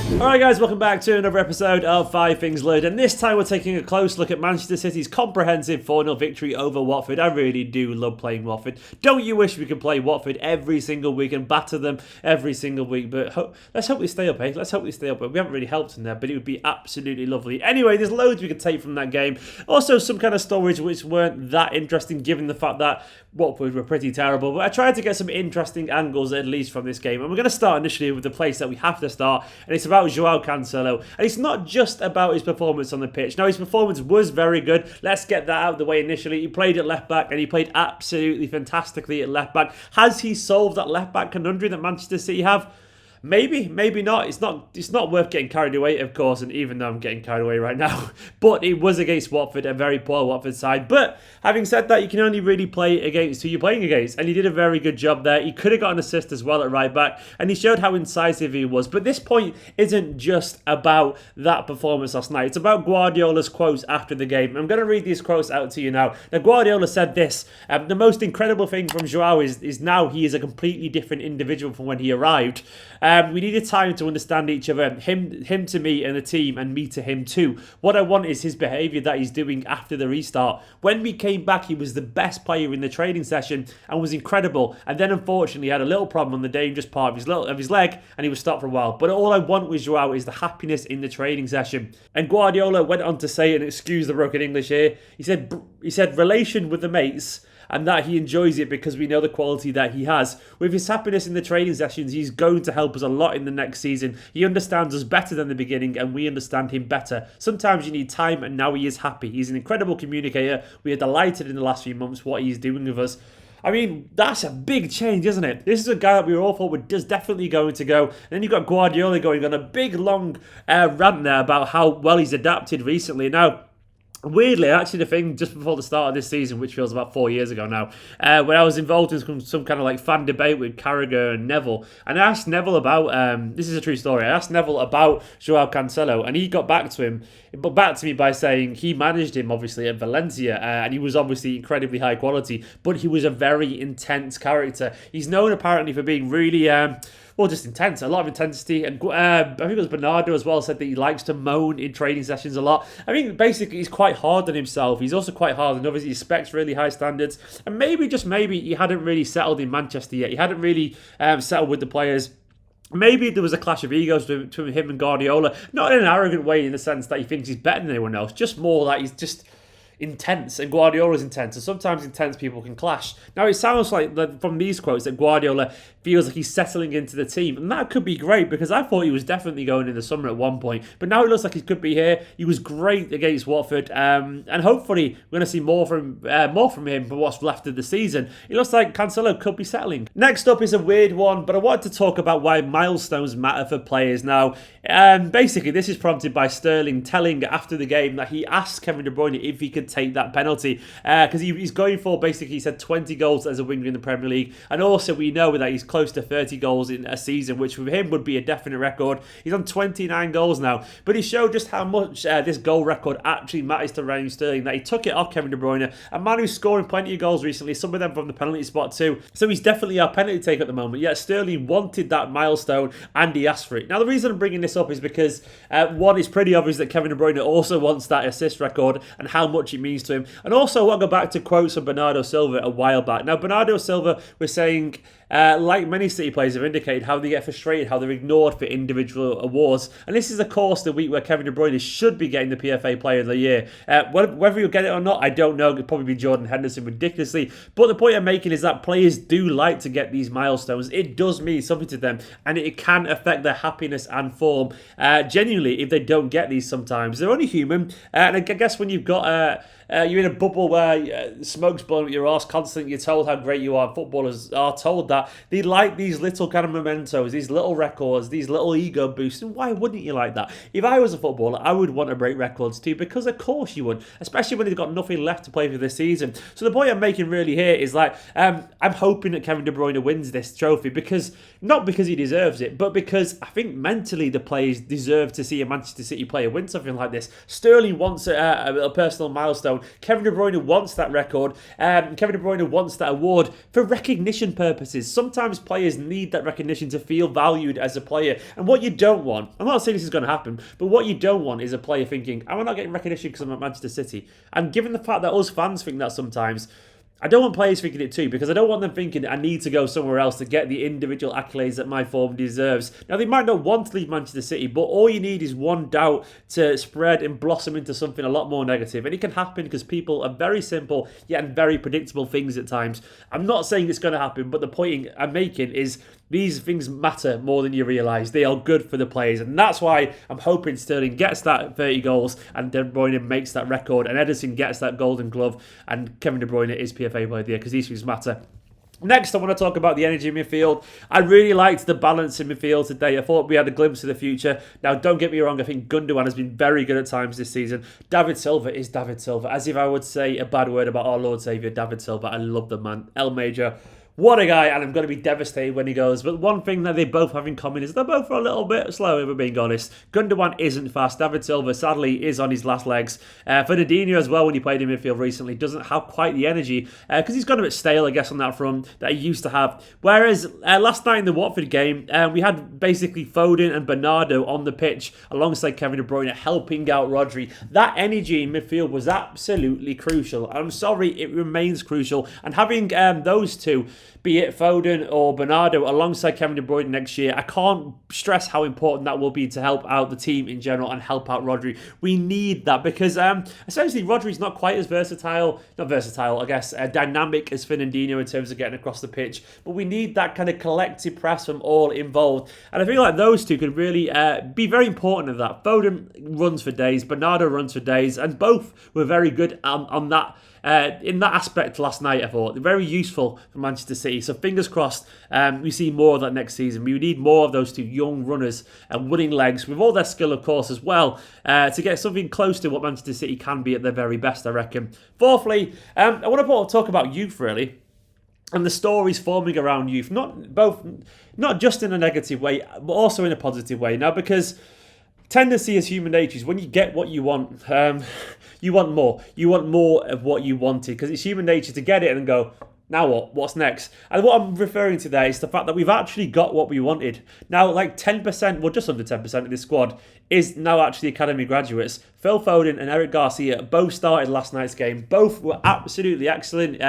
Alright guys, welcome back to another episode of 5 Things Learned, and this time we're taking a close look at Manchester City's comprehensive 4-0 victory over Watford. I really do love playing Watford. Don't you wish we could play Watford every single week and batter them every single week? But let's hope we stay up, eh? Let's hope we stay up. We haven't really helped in there, but it would be absolutely lovely. Anyway, there's loads we could take from that game. Also, some kind of stories which weren't that interesting given the fact that Watford were pretty terrible, but I tried to get some interesting angles at least from this game. And we're going to start initially with the place that we have to start, and it's about Joao Cancelo. And it's not just about his performance on the pitch. Now, his performance was very good. Let's get that out of the way initially. He played at left back, and he played absolutely fantastically at left back. Has he solved that left back conundrum that Manchester City have? Maybe, maybe not. It's not worth getting carried away, of course, and even though I'm getting carried away right now. But it was against Watford, a very poor Watford side. But having said that, you can only really play against who you're playing against. And he did a very good job there. He could have got an assist as well at right back. And he showed how incisive he was. But this point isn't just about that performance last night. It's about Guardiola's quotes after the game. I'm going to read these quotes out to you now. Now, Guardiola said this. The most incredible thing from Joao is now he is a completely different individual from when he arrived. We needed time to understand each other, him to me and the team, and me to him too. What I want is his behaviour that he's doing after the restart. When we came back, he was the best player in the training session and was incredible. And then unfortunately, he had a little problem on the dangerous part of his leg, and he was stopped for a while. But all I want with Joao is the happiness in the training session. And Guardiola went on to say, and excuse the broken English here, he said relation with the mates, and that he enjoys it because we know the quality that he has. With his happiness in the training sessions, he's going to help us a lot in the next season. He understands us better than the beginning, and we understand him better. Sometimes you need time, and now he is happy. He's an incredible communicator. We are delighted in the last few months what he's doing with us. I mean, that's a big change, isn't it? This is a guy that we were all thought was definitely going to go. And then you've got Guardiola going on a big, long rant there about how well he's adapted recently. Now, weirdly, actually, the thing just before the start of this season, which feels about 4 years ago now, when I was involved in some kind of like fan debate with Carragher and Neville, and I asked Neville about, this is a true story, I asked Neville about Joao Cancelo, and he got back to me by saying he managed him obviously at Valencia, and he was obviously incredibly high quality, but he was a very intense character. He's known apparently for being really just intense, a lot of intensity. And I think it was Bernardo as well said that he likes to moan in training sessions a lot. I think basically he's quite hard on himself. He's also quite hard on others. He expects really high standards. And maybe, just maybe, he hadn't really settled in Manchester yet. He hadn't really settled with the players. Maybe there was a clash of egos between him and Guardiola. Not in an arrogant way in the sense that he thinks he's better than anyone else. Just more that he's just intense, and Guardiola's intense, and sometimes intense people can clash. Now, it sounds like from these quotes that Guardiola feels like he's settling into the team, and that could be great because I thought he was definitely going in the summer at one point, but now it looks like he could be here. He was great against Watford, and hopefully we're going to see more from him for what's left of the season. It looks like Cancelo could be settling. Next up is a weird one, but I wanted to talk about why milestones matter for players. Now, basically this is prompted by Sterling telling after the game that he asked Kevin De Bruyne if he could take that penalty because he's going for, basically he said 20 goals as a winger in the Premier League, and also we know that he's close to 30 goals in a season, which for him would be a definite record. He's on 29 goals now, but he showed just how much this goal record actually matters to Raheem Sterling, that he took it off Kevin De Bruyne, a man who's scoring plenty of goals recently, some of them from the penalty spot too, so he's definitely our penalty taker at the moment, yet Sterling wanted that milestone and he asked for it. Now, the reason I'm bringing this up is because one, it's pretty obvious that Kevin De Bruyne also wants that assist record and how much it means to him. And also, I'll go back to quotes from Bernardo Silva a while back. Now, Bernardo Silva was saying, like many City players have indicated, how they get frustrated, how they're ignored for individual awards. And this is, of course, the week where Kevin De Bruyne should be getting the PFA Player of the Year. Whether he'll get it or not, I don't know. It'll probably be Jordan Henderson ridiculously. But the point I'm making is that players do like to get these milestones. It does mean something to them, and it can affect their happiness and form. Genuinely, if they don't get these sometimes. They're only human. And I guess when you've got you're in a bubble where smoke's blowing up your arse constantly, you're told how great you are. Footballers are told that. They like these little kind of mementos, these little records, these little ego boosts. And why wouldn't you like that? If I was a footballer, I would want to break records too, because of course you would, especially when you've got nothing left to play for this season. So the point I'm making really here is like, I'm hoping that Kevin De Bruyne wins this trophy, because not because he deserves it, but because I think mentally the players deserve to see a Manchester City player win something like this. Sterling wants a personal milestone. Kevin De Bruyne wants that record. Kevin De Bruyne wants that award for recognition purposes. is sometimes players need that recognition to feel valued as a player. And what you don't want, I'm not saying this is going to happen, but what you don't want is a player thinking, I'm not getting recognition because I'm at Manchester City. And given the fact that us fans think that sometimes, I don't want players thinking it too, because I don't want them thinking I need to go somewhere else to get the individual accolades that my form deserves. Now, they might not want to leave Manchester City, but all you need is one doubt to spread and blossom into something a lot more negative. And it can happen because people are very simple, yet very predictable things at times. I'm not saying it's going to happen, but the point I'm making is these things matter more than you realise. They are good for the players. And that's why I'm hoping Sterling gets that 30 goals and De Bruyne makes that record and Ederson gets that Golden Glove and Kevin De Bruyne is PFA Player of the Year, because these things matter. Next, I want to talk about the energy in midfield. I really liked the balance in midfield today. I thought we had a glimpse of the future. Now, don't get me wrong, I think Gundogan has been very good at times this season. David Silva is David Silva. As if I would say a bad word about our Lord Saviour, David Silva. I love the man. El Major. What a guy, and I'm going to be devastated when he goes. But one thing that they both have in common is they're both a little bit slow, if we're being honest. Gundogan isn't fast. David Silva, sadly, is on his last legs. Fernandinho as well, when he played in midfield recently, doesn't have quite the energy, because he's gone a bit stale, I guess, on that front that he used to have. Whereas last night in the Watford game, we had basically Foden and Bernardo on the pitch alongside Kevin De Bruyne helping out Rodri. That energy in midfield was absolutely crucial. I'm sorry, it remains crucial. And having those two, be it Foden or Bernardo, alongside Kevin De Bruyne next year, I can't stress how important that will be to help out the team in general and help out Rodri. We need that because essentially Rodri's not quite as dynamic as Fernandinho in terms of getting across the pitch, but we need that kind of collective press from all involved. And I feel like those two could really be very important in that. Foden runs for days, Bernardo runs for days, and both were very good on that. In that aspect last night, I thought. They're very useful for Manchester City. So fingers crossed we see more of that next season. We need more of those two young runners and winning legs, with all their skill, of course, as well, to get something close to what Manchester City can be at their very best, I reckon. Fourthly, I want to talk about youth, really. And the stories forming around youth. Not just in a negative way, but also in a positive way. Now, because tendency as human nature is when you get what you want, you want more. You want more of what you wanted, because it's human nature to get it and go, now what? What's next? And what I'm referring to there is the fact that we've actually got what we wanted. Now, like 10%, well, just under 10% of this squad is now actually academy graduates. Phil Foden and Eric Garcia both started last night's game. Both were absolutely excellent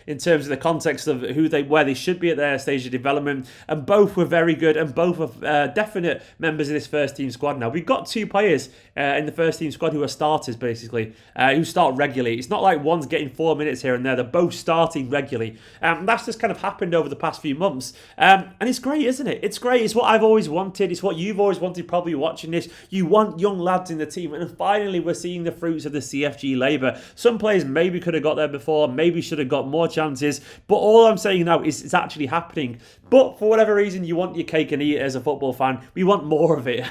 in terms of the context of where they should be at their stage of development, and both were very good, and both are definite members of this first team squad now. We've got two players in the first team squad who are starters, basically, who start regularly. It's not like one's getting 4 minutes here and there. They're both starting regularly. That's just kind of happened over the past few months. And it's great, isn't it? It's great. It's what I've always wanted. It's what you've always wanted, probably watching this. You want young lads in the team, and finally we're seeing the fruits of the CFG labour. Some players maybe could have got there before, maybe should have got more chances, but all I'm saying now is it's actually happening. But for whatever reason, you want your cake and eat it as a football fan. We want more of it.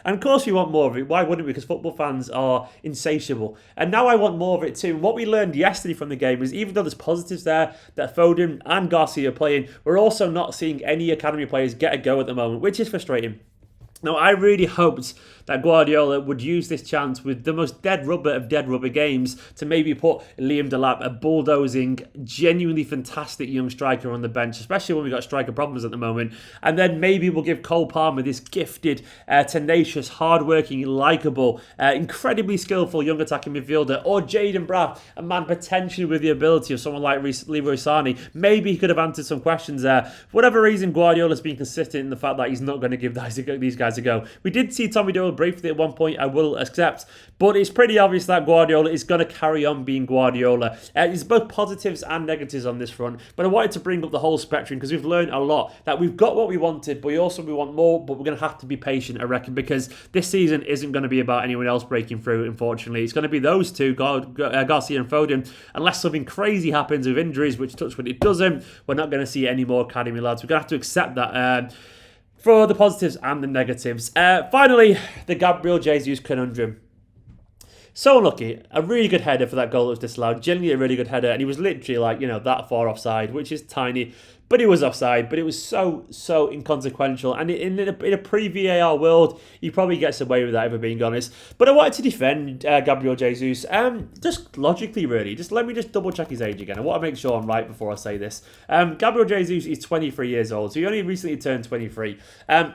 And of course we want more of it. Why wouldn't we? Because football fans are insatiable. And now I want more of it too. And what we learned yesterday from the game is, even though there's positives there that Foden and Garcia are playing, we're also not seeing any academy players get a go at the moment, which is frustrating. Now, I really hoped that Guardiola would use this chance with the most dead rubber games to maybe put Liam Delap, a bulldozing, genuinely fantastic young striker, on the bench, especially when we've got striker problems at the moment. And then maybe we'll give Cole Palmer, this gifted, tenacious, hardworking, likeable, incredibly skillful young attacking midfielder, or Jayden Braff, a man potentially with the ability of someone like Leroy Sané. Maybe he could have answered some questions there. For whatever reason, Guardiola's been consistent in the fact that he's not going to give these guys a go. We did see Tommy Doyle briefly at one point, I will accept, but it's pretty obvious that Guardiola is going to carry on being Guardiola. There's both positives and negatives on this front, but I wanted to bring up the whole spectrum because we've learned a lot, that we've got what we wanted, but we want more, but we're going to have to be patient, I reckon, because this season isn't going to be about anyone else breaking through, unfortunately. It's going to be those two, Garcia and Foden, unless something crazy happens with injuries, which touch wood it doesn't. We're not going to see any more academy lads. We're going to have to accept that. For the positives and the negatives. Finally, the Gabriel Jesus conundrum. So unlucky. A really good header for that goal that was disallowed. Genuinely a really good header. And he was literally that far offside, which is tiny. but he was offside. But it was so inconsequential. And in a pre-VAR world, he probably gets away with that, if we're being honest. But I wanted to defend Gabriel Jesus, just logically, really. Let me double check his age again. I want to make sure I'm right before I say this. Gabriel Jesus is 23 years old, so he only recently turned 23.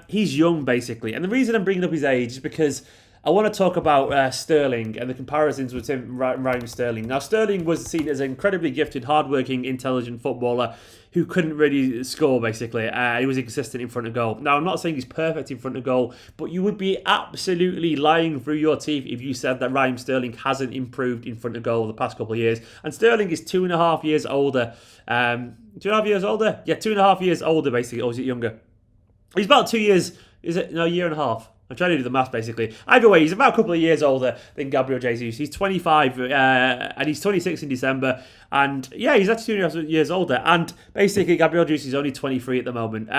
He's young, basically. And the reason I'm bringing up his age is because I want to talk about Sterling and the comparisons with him and Raheem Sterling. Now, Sterling was seen as an incredibly gifted, hardworking, intelligent footballer who couldn't really score, basically. He was inconsistent in front of goal. Now, I'm not saying he's perfect in front of goal, but you would be absolutely lying through your teeth if you said that Raheem Sterling hasn't improved in front of goal the past couple of years. And Sterling is 2.5 years older. 2.5 years older? Yeah, 2.5 years older, basically. Or is it younger? He's about 2 years. Is it? No, a year and a half. I'm trying to do the math, basically. Either way, he's about a couple of years older than Gabriel Jesus. He's 25, and he's 26 in December. And, yeah, he's actually 2.5 years older. And, basically, Gabriel Jesus is only 23 at the moment.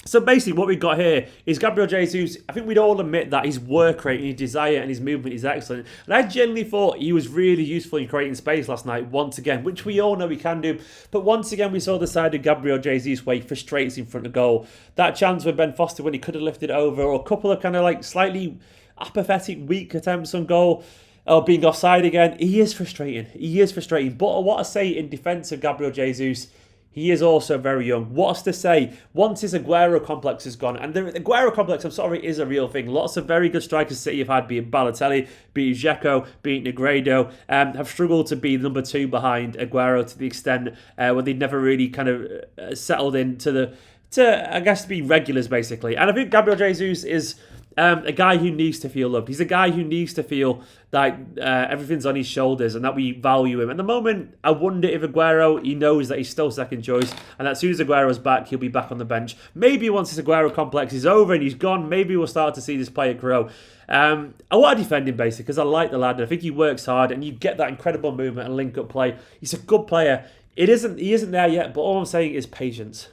So basically what we've got here is Gabriel Jesus. I think we'd all admit that his work rate and his desire and his movement is excellent. And I genuinely thought he was really useful in creating space last night once again, which we all know he can do. But once again, we saw the side of Gabriel Jesus where he frustrates in front of goal. That chance with Ben Foster when he could have lifted it over, or a couple of kind of like slightly apathetic, weak attempts on goal. Oh, being offside again. He is frustrating. He is frustrating. But what I say in defence of Gabriel Jesus, he is also very young. What's to say, once his Aguero complex is gone, and the Aguero complex, I'm sorry, is a real thing. Lots of very good strikers City have had, be it Balotelli, be it Dzeko, be it Negredo, have struggled to be number 2 behind Aguero to the extent where they've never really kind of settled into I guess, to be regulars, basically. And I think Gabriel Jesus is a guy who needs to feel loved. He's a guy who needs to feel like everything's on his shoulders and that we value him. At the moment, I wonder if Aguero, he knows that he's still second choice, and as soon as Aguero's back, he'll be back on the bench. Maybe once this Aguero complex is over and he's gone, maybe we'll start to see this player grow. I want to defend him, basically, because I like the lad, and I think he works hard, and you get that incredible movement and link-up play. He's a good player. He isn't there yet, but all I'm saying is patience.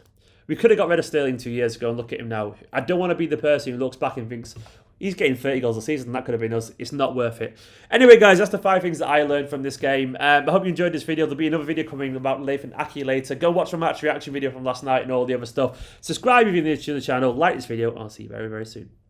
We could have got rid of Sterling 2 years ago and look at him now. I don't want to be the person who looks back and thinks, he's getting 30 goals a season, that could have been us. It's not worth it. Anyway, guys, that's the 5 things that I learned from this game. I hope you enjoyed this video. There'll be another video coming about Nathan Ake later. Go watch my match reaction video from last night and all the other stuff. Subscribe if you're new to the channel. Like this video, and I'll see you very, very soon.